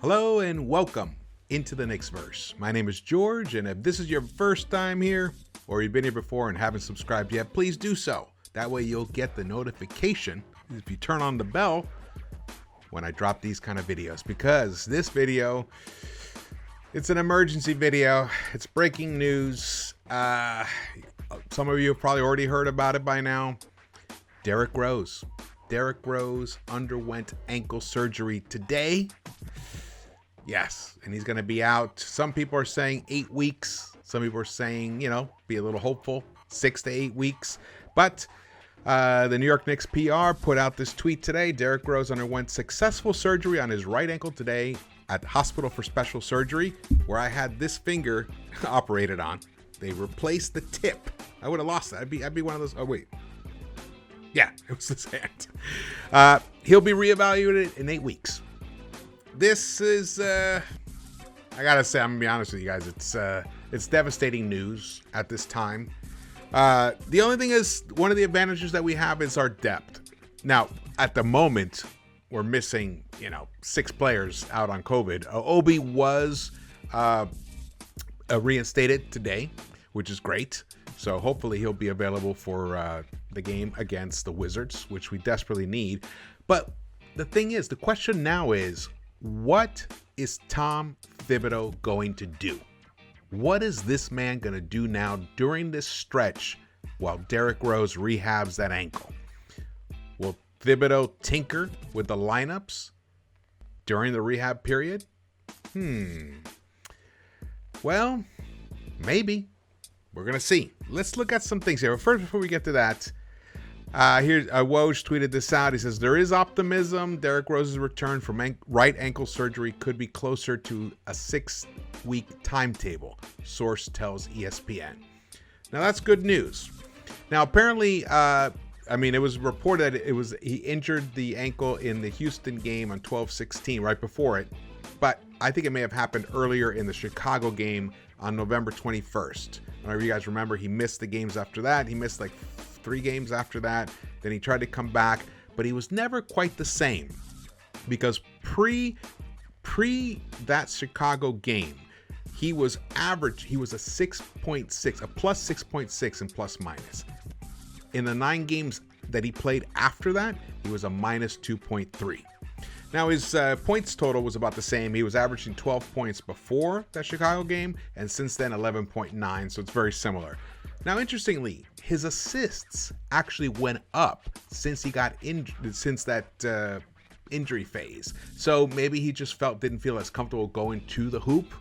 Hello and welcome into the Knicks-Verse. My name is George, and if this is your first time here, or you've been here before and haven't subscribed yet, please do so. That way you'll get the notification if you turn on the bell when I drop these kind of videos. Because this video, it's an emergency video. It's breaking news. Some of you have probably already heard about it by now. Derrick Rose underwent ankle surgery today. Yes, and he's going to be out. Some people are saying 8 weeks. Some people are saying, be a little hopeful, 6 to 8 weeks. But the New York Knicks PR put out this tweet today. Derrick Rose underwent successful surgery on his right ankle today at the Hospital for Special Surgery, where I had this finger operated on. They replaced the tip. I would have lost that. I'd be one of those. Oh, wait. Yeah, it was this hand. He'll be reevaluated in 8 weeks. This is, I gotta say, I'm gonna be honest with you guys. It's devastating news at this time. The only thing is, one of the advantages that we have is our depth. Now, at the moment, we're missing, 6 players out on COVID. Obi was reinstated today, which is great. So hopefully he'll be available for the game against the Wizards, which we desperately need. But the thing is, the question now is, what is Tom Thibodeau going to do? What is this man going to do now during this stretch while Derrick Rose rehabs that ankle? Will Thibodeau tinker with the lineups during the rehab period? Well, maybe. We're going to see. Let's look at some things here. First, before we get to that, here's Woj tweeted this out. He says, there is optimism. Derrick Rose's return from right ankle surgery could be closer to a 6-week timetable, source tells ESPN. Now, that's good news. Now, apparently, it was reported that he injured the ankle in the Houston game on 12/16, right before it. But I think it may have happened earlier in the Chicago game on November 21st. Whenever you guys remember, he missed the games after that. He missed like 3 games after that. Then he tried to come back, but he was never quite the same, because pre that Chicago game, he was average. He was a 6.6, a plus 6.6 in plus minus. In the 9 games that he played after that, he was a minus 2.3. Now, his points total was about the same. He was averaging 12 points before that Chicago game, and since then 11.9, so it's very similar. Now, interestingly, his assists actually went up since he got injured, since that injury phase. So maybe he just didn't feel as comfortable going to the hoop.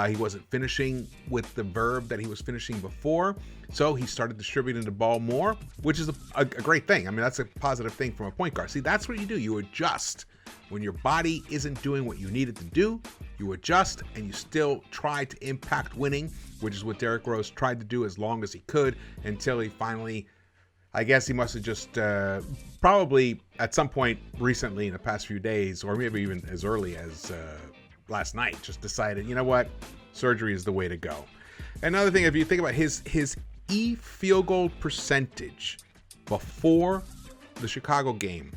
He wasn't finishing with the verve that he was finishing before, so he started distributing the ball more, which is a great thing. I mean, that's a positive thing from a point guard. See, that's what you do. You adjust. When your body isn't doing what you need it to do, you adjust and you still try to impact winning, which is what Derrick Rose tried to do as long as he could until he finally, I guess he must have just probably at some point recently in the past few days, or maybe even as early as last night, just decided, you know what, surgery is the way to go. Another thing, if you think about his field goal percentage before the Chicago game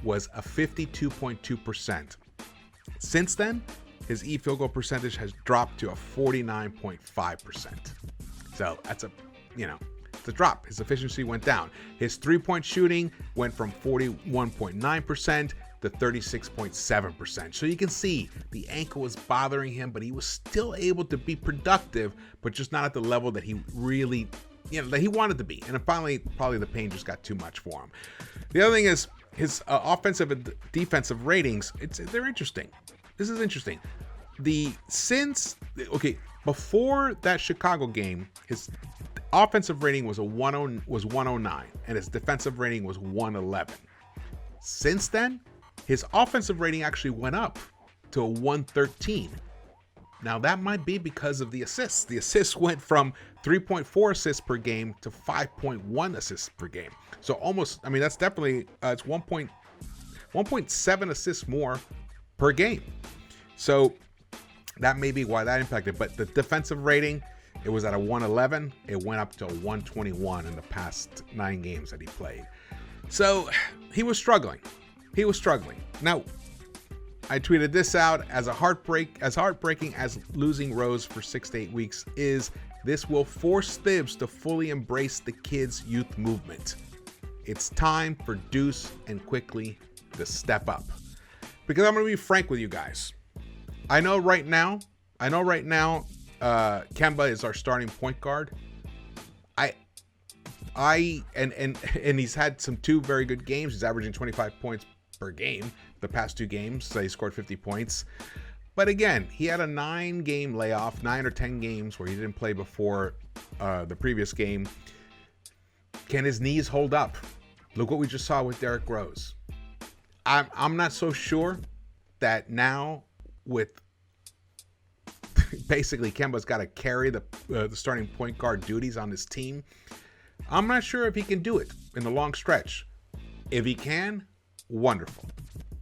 was a 52.2%. Since then, his field goal percentage has dropped to a 49.5%. So that's it's a drop. His efficiency went down. His 3-point shooting went from 41.9% to 36.7%. So you can see the ankle was bothering him, but he was still able to be productive, but just not at the level that he really, that he wanted to be. And finally, probably the pain just got too much for him. The other thing is his offensive and defensive ratings. They're interesting. This is interesting. Before that Chicago game, his offensive rating was 109, and his defensive rating was 111. Since then, his offensive rating actually went up to a 113. Now, that might be because of the assists. The assists went from 3.4 assists per game to 5.1 assists per game. So almost, that's definitely, it's 1.7 assists more per game. So that may be why that impacted. But the defensive rating, it was at a 111. It went up to a 121 in the past 9 games that he played. So he was struggling. Now, I tweeted this out as heartbreaking as losing Rose for 6 to 8 weeks is. This will force Thibs to fully embrace the kids' youth movement. It's time for Deuce and Quickley to step up. Because I'm going to be frank with you guys. I know right now, Kemba is our starting point guard. And he's had some 2 very good games. He's averaging 25 points per game the past 2 games. So he scored 50 points. But again, he had a 9-game layoff, 9 or 10 games where he didn't play before the previous game. Can his knees hold up? Look what we just saw with Derrick Rose. I'm not so sure that now with basically Kemba's got to carry the starting point guard duties on his team. I'm not sure if he can do it in the long stretch. If he can, wonderful.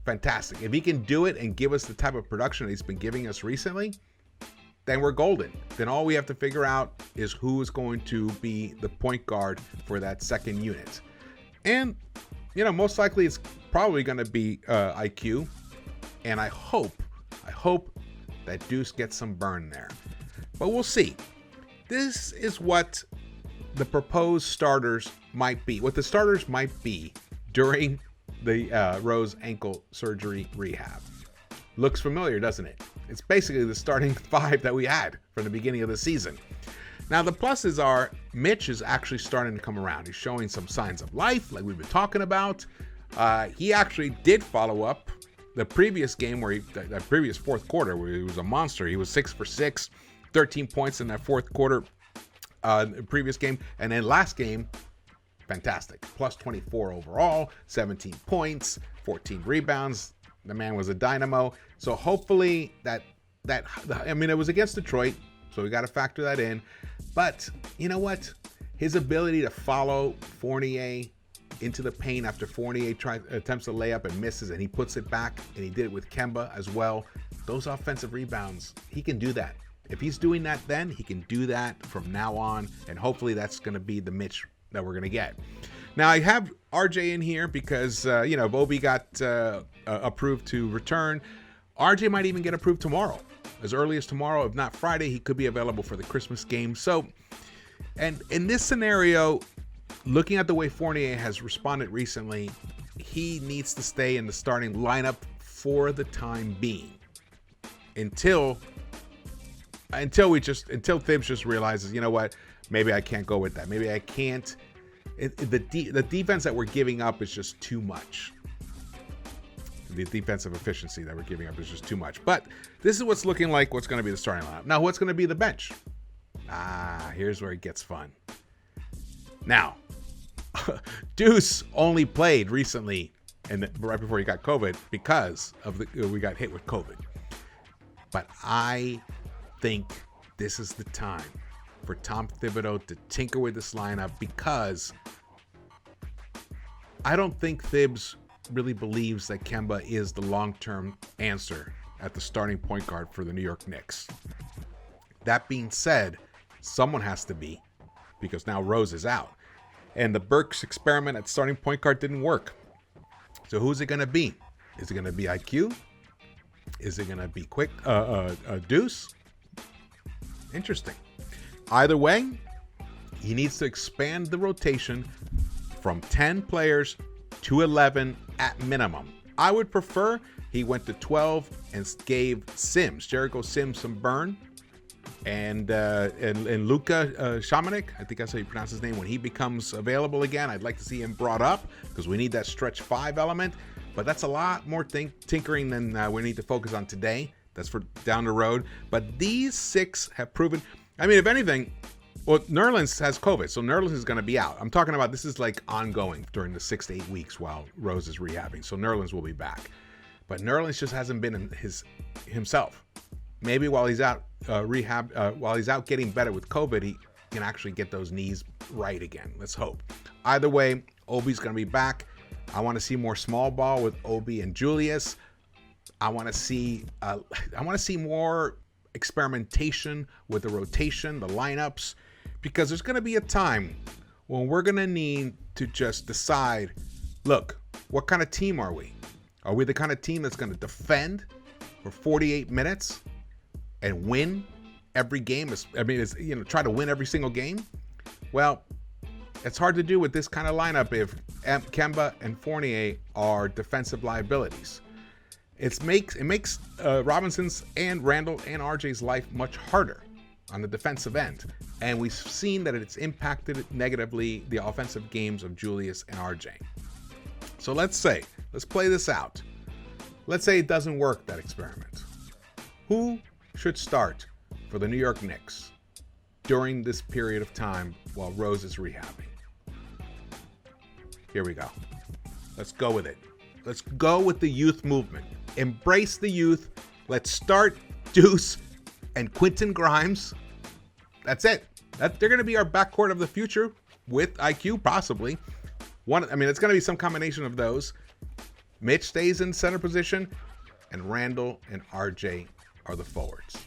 Fantastic. If he can do it and give us the type of production that he's been giving us recently, then we're golden. Then all we have to figure out is who is going to be the point guard for that second unit. And, most likely it's probably going to be IQ. And I hope that Deuce gets some burn there. But we'll see. This is what the proposed starters might be. What the starters might be during the Rose ankle surgery rehab. Looks familiar, doesn't it? It's basically the starting 5 that we had from the beginning of the season. Now, the pluses are Mitch is actually starting to come around. He's showing some signs of life, like we've been talking about. He actually did follow up the previous game that previous fourth quarter where he was a monster. He was 6 for 6, 13 points in that fourth quarter previous game. And then last game, fantastic. Plus 24 overall, 17 points, 14 rebounds. The man was a dynamo. So hopefully it was against Detroit, so we got to factor that in. But you know what? His ability to follow Fournier into the paint after Fournier attempts to lay up and misses, and he puts it back, and he did it with Kemba as well. Those offensive rebounds, he can do that. If he's doing that then, he can do that from now on, and hopefully that's going to be the Mitch that we're going to get. Now, I have RJ in here because, if Obi got approved to return, RJ might even get approved tomorrow. As early as tomorrow, if not Friday, he could be available for the Christmas game. So, and in this scenario, looking at the way Fournier has responded recently, he needs to stay in the starting lineup for the time being until Thibs just realizes, you know what, maybe I can't go with that. Maybe I can't. The defense that we're giving up is just too much. The defensive efficiency that we're giving up is just too much. But this is what's looking like what's going to be the starting lineup. Now, what's going to be the bench? Here's where it gets fun. Now, Deuce only played recently and right before he got COVID because of we got hit with COVID. But I think this is the time for Tom Thibodeau to tinker with this lineup because I don't think Thibs really believes that Kemba is the long-term answer at the starting point guard for the New York Knicks. That being said, someone has to be because now Rose is out. And the Burks experiment at starting point guard didn't work. So who's it going to be? Is it going to be IQ? Is it going to be Deuce? Interesting. Either way, he needs to expand the rotation from 10 players to 11 at minimum. I would prefer he went to 12 and gave Jericho Sims some burn. And Luka Shamanik, I think that's how you pronounce his name, when he becomes available again, I'd like to see him brought up because we need that stretch 5 element. But that's a lot more tinkering than we need to focus on today. That's for down the road. But these 6 have proven, if anything, well, Nerlens has COVID, so Nerlens is going to be out. I'm talking about this is like ongoing during the 6 to 8 weeks while Rose is rehabbing. So Nerlens will be back. But Nerlens just hasn't been himself. Maybe while he's out while he's out getting better with COVID, he can actually get those knees right again. Let's hope. Either way, Obi's going to be back. I want to see more small ball with Obi and Julius. I want to see more experimentation with the rotation, the lineups, because there's going to be a time when we're going to need to just decide, look, what kind of team are we? Are we the kind of team that's going to defend for 48 minutes and win every game, try to win every single game. Well, it's hard to do with this kind of lineup if Kemba and Fournier are defensive liabilities. It makes Robinson's and Randall and RJ's life much harder on the defensive end. And we've seen that it's impacted negatively the offensive games of Julius and RJ. So let's play this out. Let's say it doesn't work, that experiment. Who should start for the New York Knicks during this period of time while Rose is rehabbing? Here we go. Let's go with it. Let's go with the youth movement. Embrace the youth. Let's start Deuce and Quentin Grimes. That's it. They're going to be our backcourt of the future with IQ, possibly. It's going to be some combination of those. Mitch stays in center position, and Randall and RJ are the forwards.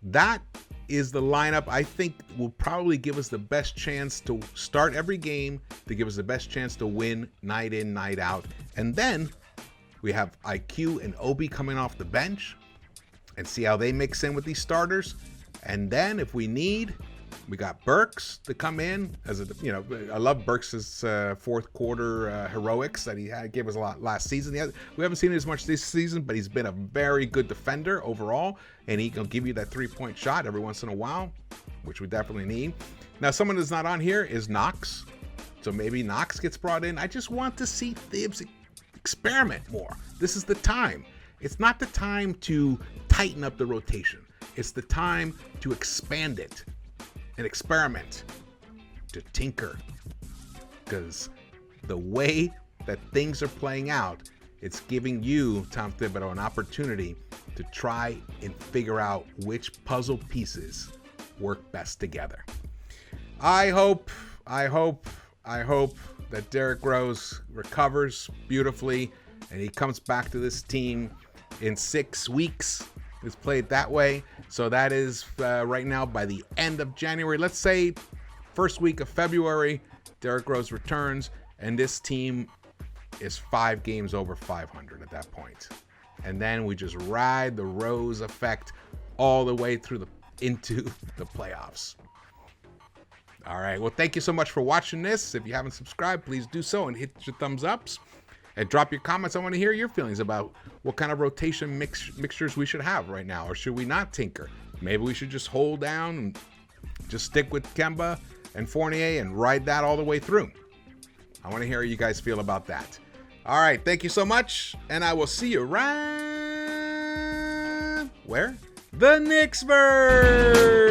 That is the lineup I think will probably give us the best chance to start every game, to give us the best chance to win night in, night out. And then we have IQ and Obi coming off the bench and see how they mix in with these starters. And then if we need, we got Burks to come in as I love Burks' fourth quarter heroics that he gave us a lot last season. We haven't seen it as much this season, but he's been a very good defender overall, and he can give you that 3-point shot every once in a while, which we definitely need. Now, someone that's not on here is Knox, so maybe Knox gets brought in. I just want to see Thibs experiment more. This is the time. It's not the time to tighten up the rotation. It's the time to expand it and experiment, to tinker. Because the way that things are playing out, it's giving you, Tom Thibodeau, an opportunity to try and figure out which puzzle pieces work best together. I hope that Derrick Rose recovers beautifully and he comes back to this team in 6 weeks. It's played that way. So that is right now by the end of January. Let's say first week of February, Derrick Rose returns, and this team is 5 games over 500 at that point. And then we just ride the Rose effect all the way through into the playoffs. All right. Well, thank you so much for watching this. If you haven't subscribed, please do so and hit your thumbs ups. And drop your comments. I want to hear your feelings about what kind of rotation mixtures we should have right now. Or should we not tinker? Maybe we should just hold down and just stick with Kemba and Fournier and ride that all the way through. I want to hear how you guys feel about that. All right. Thank you so much. And I will see you right where? The Knicks-Verse!